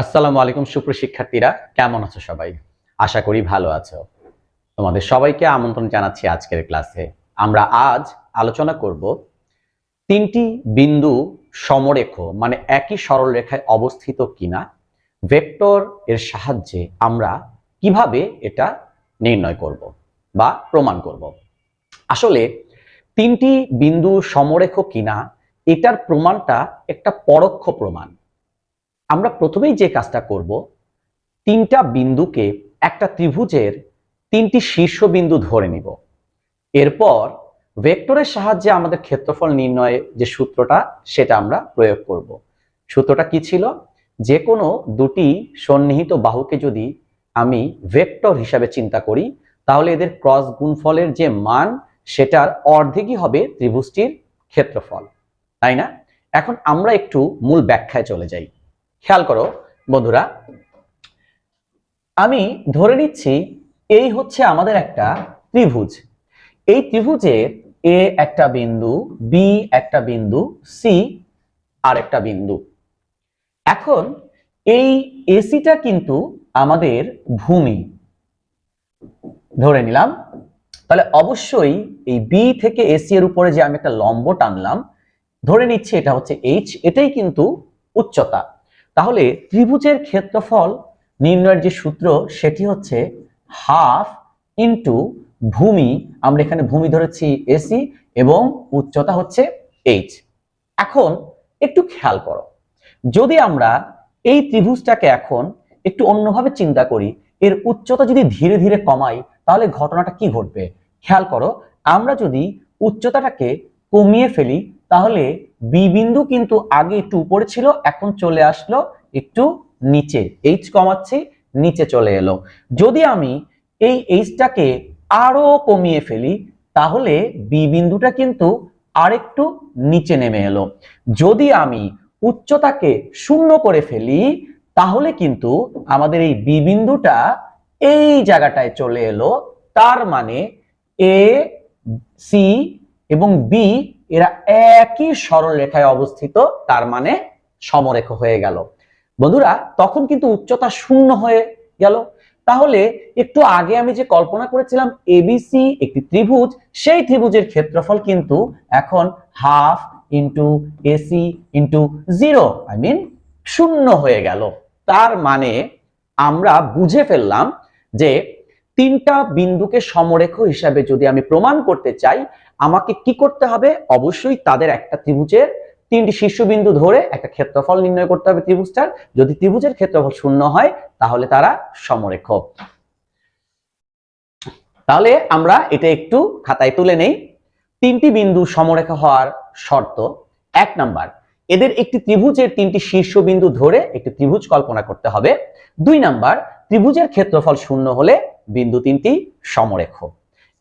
আসসালামু আলাইকুম সুপ্রিয় শিক্ষার্থীরা, কেমন আছো সবাই? আশা করি ভালো আছো। তোমাদের সবাইকে আমন্ত্রণ জানাচ্ছি আজকের ক্লাসে। আমরা আজ আলোচনা করব তিনটি বিন্দু সমরেখ মানে একই সরলরেখায় অবস্থিত কিনা ভেক্টর এর সাহায্যে আমরা কিভাবে এটা নির্ণয় করব বা প্রমাণ করব। আসলে তিনটি বিন্দু সমরেখ কিনা এটার প্রমাণটা একটা পরোক্ষ প্রমাণ। আমরা প্রথমেই যে কাজটা করব, তিনটা বিন্দুকে একটা ত্রিভুজের তিনটি শীর্ষবিন্দু ধরে নিব। এরপর ভেক্টরের সাহায্যে আমাদের ক্ষেত্রফল নির্ণয়ের যে সূত্রটা সেটা আমরা প্রয়োগ করব। সূত্রটা কি ছিল? যে কোনো দুটি সন্নিহিত বাহুকে যদি আমি ভেক্টর হিসাবে চিন্তা করি তাহলে এদের ক্রস গুণফলের যে মান সেটার অর্ধেকই হবে ত্রিভুজটির ক্ষেত্রফল, তাই না? এখন আমরা একটু মূল ব্যাখ্যায় চলে যাই। খেয়াল করো বন্ধুরা, আমি ধরে নিচ্ছি এই হচ্ছে আমাদের একটা ত্রিভুজ। এই ত্রিভুজের এ একটা বিন্দু, বি একটা বিন্দু, সি আর একটা বিন্দু। এখন এই এসিটা কিন্তু আমাদের ভূমি ধরে নিলাম। তাহলে অবশ্যই এই বি থেকে এসি এর উপরে যে আমি একটা লম্ব টানলাম, ধরে নিচ্ছি এটা হচ্ছে এইচ, এটাই কিন্তু উচ্চতা। তাহলে ত্রিভুজের ক্ষেত্রফল নির্ণয়ের যে সূত্র সেটি হচ্ছে হাফ ইন্টু ভূমি, আমরা এখানে ভূমি ধরেছি এসি এবং উচ্চতা হচ্ছে এইচ। এখন একটু খেয়াল করো, যদি আমরা এই ত্রিভুজটাকে এখন একটু অন্যভাবে চিন্তা করি, এর উচ্চতা যদি ধীরে ধীরে কমাই তাহলে ঘটনাটা কি ঘটবে? খেয়াল করো, আমরা যদি উচ্চতাটাকে কমিয়ে ফেলি তাহলে বি বিন্দু কিন্তু আগে একটু উপরে ছিল, এখন চলে আসলো একটু নিচে, এইচ কমাচ্ছি, নিচে চলে এলো। যদি আমি এই এইচটাকে আরো কমিয়ে ফেলি তাহলে বি বিন্দুটা কিন্তু আরেকটু নিচে নেমে এলো। যদি আমি উচ্চতাকে শূন্য করে ফেলি তাহলে কিন্তু আমাদের এই বি বিন্দুটা এই জায়গাটায় চলে এলো। তার মানে এ, সি এবং বি এরা একই সরলরেখায় অবস্থিত, তার মানে সমরেখ হয়ে গেল। বন্ধুরা, তখন কিন্তু উচ্চতা শূন্য হয়ে গেল। তাহলে একটু আগে আমি যে কল্পনা করেছিলাম এবিসি একটি ত্রিভুজ, সেই ত্রিভুজের ক্ষেত্রফল কিন্তু এখন half into AC into zero, I mean শূন্য হয়ে গেল। তার মানে আমরা বুঝে ফেললাম যে তিনটা বিন্দুকে সমরেখ হিসাবে যদি আমি প্রমাণ করতে চাই আমাকে কি করতে হবে? অবশ্যই তাদের একটা ত্রিভুজের তিনটি শীর্ষবিন্দু ধরে একটা ক্ষেত্রফল নির্ণয় করতে হবে ত্রিভুজটার। যদি ত্রিভুজের ক্ষেত্রফল শূন্য হয় তাহলে তারা সমরেখ। তাহলে আমরা এটা একটু খাতায় তুলে নেই। তিনটি বিন্দু সমরেখ হওয়ার শর্ত: এক নাম্বার, এদের একটি ত্রিভুজের তিনটি শীর্ষবিন্দু ধরে একটি ত্রিভুজ কল্পনা করতে হবে। দুই নাম্বার, ত্রিভুজের ক্ষেত্রফল শূন্য হলে বিন্দু তিনটি সমরেখ।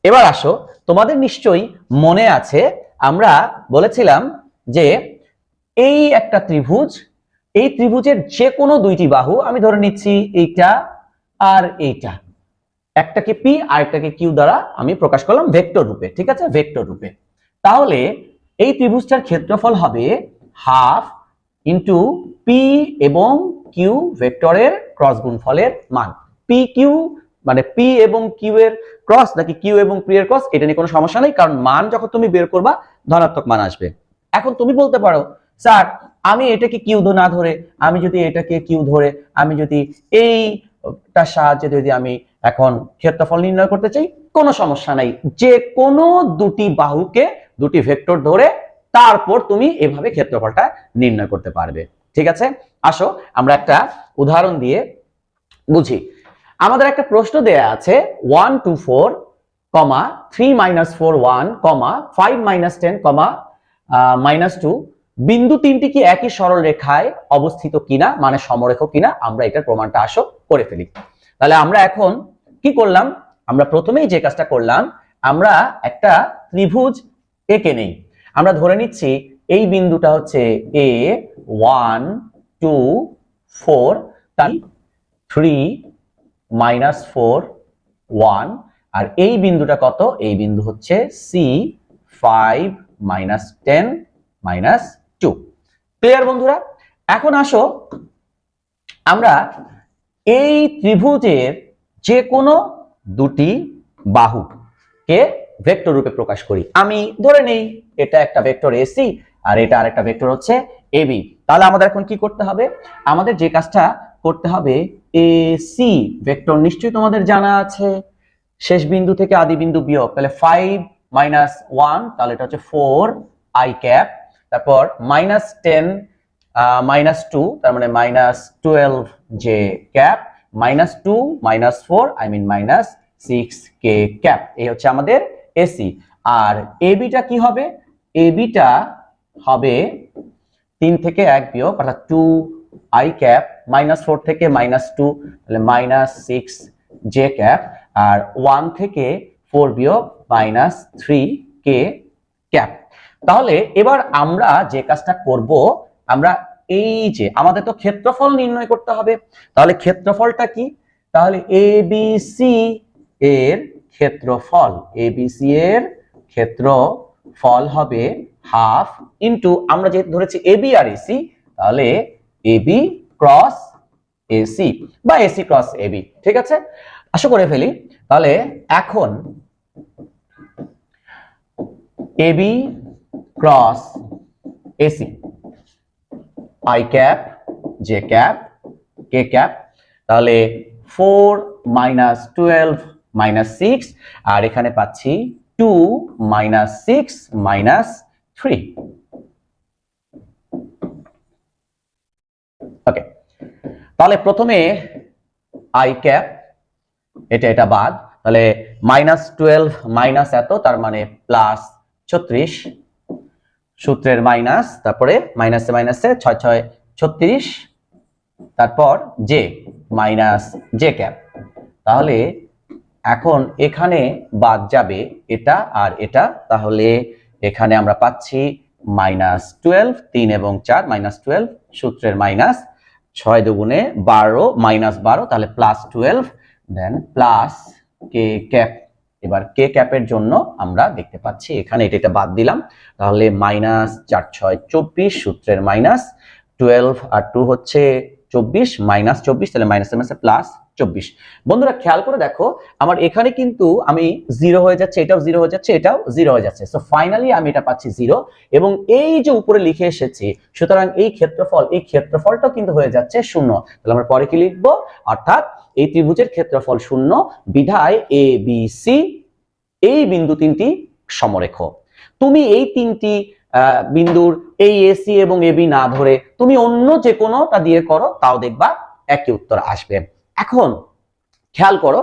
এবার আসো, তোমাদের নিশ্চয়ই মনে আছে আমরা বলেছিলাম যে এই একটা ত্রিভুজ, এই ত্রিভুজের যে কোনো দুইটি বাহু, আমি ধরে নিচ্ছি এইটা আর এইটা, একটাকে পি আর একটাকে কিউ দ্বারা আমি প্রকাশ করলাম ভেক্টর রূপে, ঠিক আছে, ভেক্টর রূপে। তাহলে এই ত্রিভুজটার ক্ষেত্রফল হবে হাফ ইন্টু পি এবং কিউ ভেক্টরের ক্রস গুণফলের মান। পি কিউ মানে পি এবং কিউ এর ক্রস নাকি কিউ এবং পি এর ক্রস, এটা নিয়ে কোনো সমস্যা নেই, কারণ মান যখন তুমি বের করবা ধনাত্মক মান আসবে। এখন তুমি বলতে পারো, স্যার আমি এটাকে কিউ না ধরে, আমি যদি এটাকে কিউ ধরে, আমি যদি এইটার সাহায্যে যদি আমি এখন ক্ষেত্রফল নির্ণয় করতে চাই, কোনো সমস্যা নাই। যে কোনো দুটি বাহুকে দুটি ভেক্টর ধরে তারপর তুমি এভাবে ক্ষেত্রফলটা নির্ণয় করতে পারবে, ঠিক আছে? আসো আমরা একটা উদাহরণ দিয়ে বুঝি। আমাদের একটা প্রশ্ন দেয়া আছে 1 2 4, 3 4 1, 5 10, -2 বিন্দু তিনটি কি একই সরল রেখায় অবস্থিত কিনা মানে সমরেখ কিনা, আমরা এটার প্রমাণটা আসো করে ফেলি। তাহলে আমরা এখন কি করলাম? আমরা প্রথমেই যে কাজটা করলাম, আমরা একটা ত্রিভুজ এঁকে নেই। আমরা ধরে নিচ্ছি এই বিন্দুটা হচ্ছে এ, 1 2 4, 3 -4 1, আর এই বিন্দুটা কত? এই বিন্দু হচ্ছে সি, 5 -10 -2। ক্লিয়ার বন্ধুরা? এখন আসো আমরা এই ত্রিভুজের যে কোনো দুটি বাহুকে ভেক্টর রূপে প্রকাশ করি। আমি ধরে নেই এটা একটা ভেক্টর এসি আর এটা আরেকটা ভেক্টর হচ্ছে এবি। তাহলে আমাদের এখন কি করতে হবে? আমাদের যে কাজটা করতে হবে, এসি ভেক্টর নিশ্চয়ই তোমাদের জানা আছে, শেষ বিন্দু থেকে আদি বিন্দু বিয়োগ, তাহলে 5 মাইনাস 1, তাহলে এটা হচ্ছে 4 আই ক্যাপ, তারপর মাইনাস 10 মাইনাস 2, তার মানে minus 12 J cap, minus 2 minus 4 I mean minus 6 K cap. এই হচ্ছে আমাদের এসি। আর এবিটা কি হবে? এবিটা হবে 3 থেকে 1 বিয়োগ, অর্থাৎ 2 আই ক্যাপ, মাইনাস 4 থেকে মাইনাস 2, তাহলে মাইনাস 6 জে ক্যাপ, আর 1 থেকে 4 বিয়োগ মাইনাস 3 কে ক্যাপ। তাহলে এবার আমরা যে কাজটা করব, আমরা এই যে আমাদের তো ক্ষেত্রফল নির্ণয় করতে হবে, তাহলে ক্ষেত্রফলটা কি? তাহলে এবিসি এর ক্ষেত্রফল, এবিসি এর ক্ষেত্রফল হবে হাফ ইন্টু, আমরা যেহেতু ধরেছি এবি আর এসি, তাহলে এবি ক্রস এসি বা এসি ক্রস এবি। ঠিক আছে, আশা করে ফেলি। তাহলে এখন AB cross AC, I cap, J cap, K cap, তাহলে 4 মাইনাস 12 মাইনাস 6, আর এখানে পাচ্ছি 2 মাইনাস 6 মাইনাস 3। ওকে, তাহলে প্রথমে আই ক্যাপ, এটা বাদ, তাহলে মাইনাস 12 মাইনাস এত, তার মানে প্লাস 36, সূত্রের মাইনাস, তারপরে মাইনাসে মাইনাসে 6 6 36, তারপর জে মাইনাস জে ক্যাপ। তাহলে এখন এখানে বাদ যাবে এটা আর এটা, তাহলে এখানে আমরা পাচ্ছি মাইনাস 12, 3 এবং 4 মাইনাস 12, সূত্রের মাইনাস, 6 দুগুণে 12 মাইনাস 12, তাহলে প্লাস 12, দেন প্লাস কে ক্যাপ। এবার কে ক্যাপের জন্য আমরা দেখতে পাচ্ছি এখানে এটা বাদ দিলাম, তাহলে মাইনাস 4 6 24, সূত্রের মাইনাস 12 আর 2 হচ্ছে 24, মাইনাস 24, তাহলে মাইনাসে মাইনাসে প্লাস 24। বন্ধুরা খেয়াল করে দেখো, আমার এখানে কিন্তু আমি 0 হয়ে যাচ্ছে, এটাও 0 হয়ে যাচ্ছে, এটাও 0 হয়ে যাচ্ছে। সো ফাইনালি আমি এটা পাচ্ছি 0, এবং এই যে উপরে লিখে এসেছি, সুতরাং এই ক্ষেত্রফলটাও কিন্তু হয়ে যাচ্ছে 0। তাহলে আমরা পরে কি লিখবো? অর্থাৎ এই ত্রিভুজের ক্ষেত্রফল 0, বিধায় এ বি সি এই বিন্দু তিনটি সমরেখ। তুমি এই তিনটি বিন্দুর এই এসি এবং এবি না ধরে তুমি অন্য যে কোনোটা দিয়ে করো, তাও দেখবা একই উত্তর আসবে। এখন খেয়াল করো,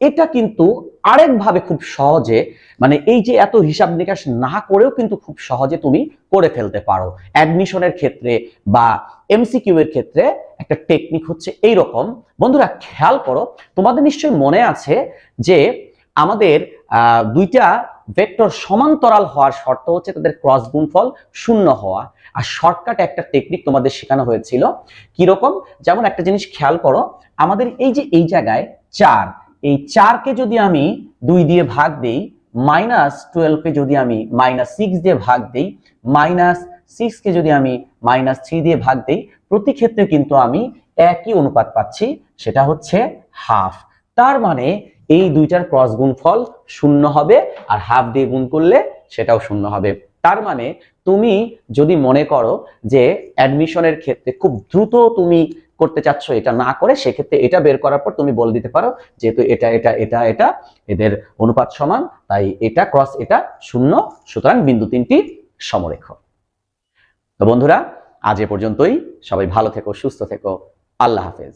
এটা কিন্তু আরেকভাবে খুব সহজে, মানে এই যে এত হিসাব নিকাশ না করেও কিন্তু খুব সহজে তুমি করে ফেলতে পারো। অ্যাডমিশনের ক্ষেত্রে বা এমসিকিউ এর ক্ষেত্রে একটা টেকনিক হচ্ছে এই রকম। বন্ধুরা খেয়াল করো, তোমাদের নিশ্চয়ই মনে আছে যে আমাদের দুইটা ভেক্টর সমান্তরাল হওয়ার শর্ত হচ্ছে তাদের ক্রস গুণফল 0 হওয়া। আর শর্টকাট একটা টেকনিক তোমাদের শেখানো হয়েছিল, কি রকম? যেমন একটা জিনিস খেয়াল করো, আমাদের এই যে এই জায়গায় 4, এই 4 কে যদি আমি 2 দিয়ে ভাগ দেই, মাইনাস 12 কে যদি আমি মাইনাস 6 দিয়ে ভাগ দেই, মাইনাস 6 কে যদি আমি মাইনাস 3 দিয়ে ভাগ দেই, প্রতি ক্ষেত্রে কিন্তু আমি একই অনুপাত পাচ্ছি, সেটা হচ্ছে হাফ। তার মানে এই দুইটার ক্রস গুণফল 0 হবে, আর হাফ দিয়ে গুণ করলে সেটাও 0 হবে। তার মানে তুমি যদি মনে করো যে অ্যাডমিশনের ক্ষেত্রে খুব দ্রুত তুমি করতে চাচ্ছ, এটা না করে সেক্ষেত্রে এটা বের করার পর তুমি বলে দিতে পারো, যেহেতু এটা এদের অনুপাত সমান, তাই এটা ক্রস এটা 0, সুতরাং বিন্দু তিনটি সমরেখ। তো বন্ধুরা আজ এ পর্যন্তই, সবাই ভালো থেকো, সুস্থ থেকো, আল্লাহ হাফেজ।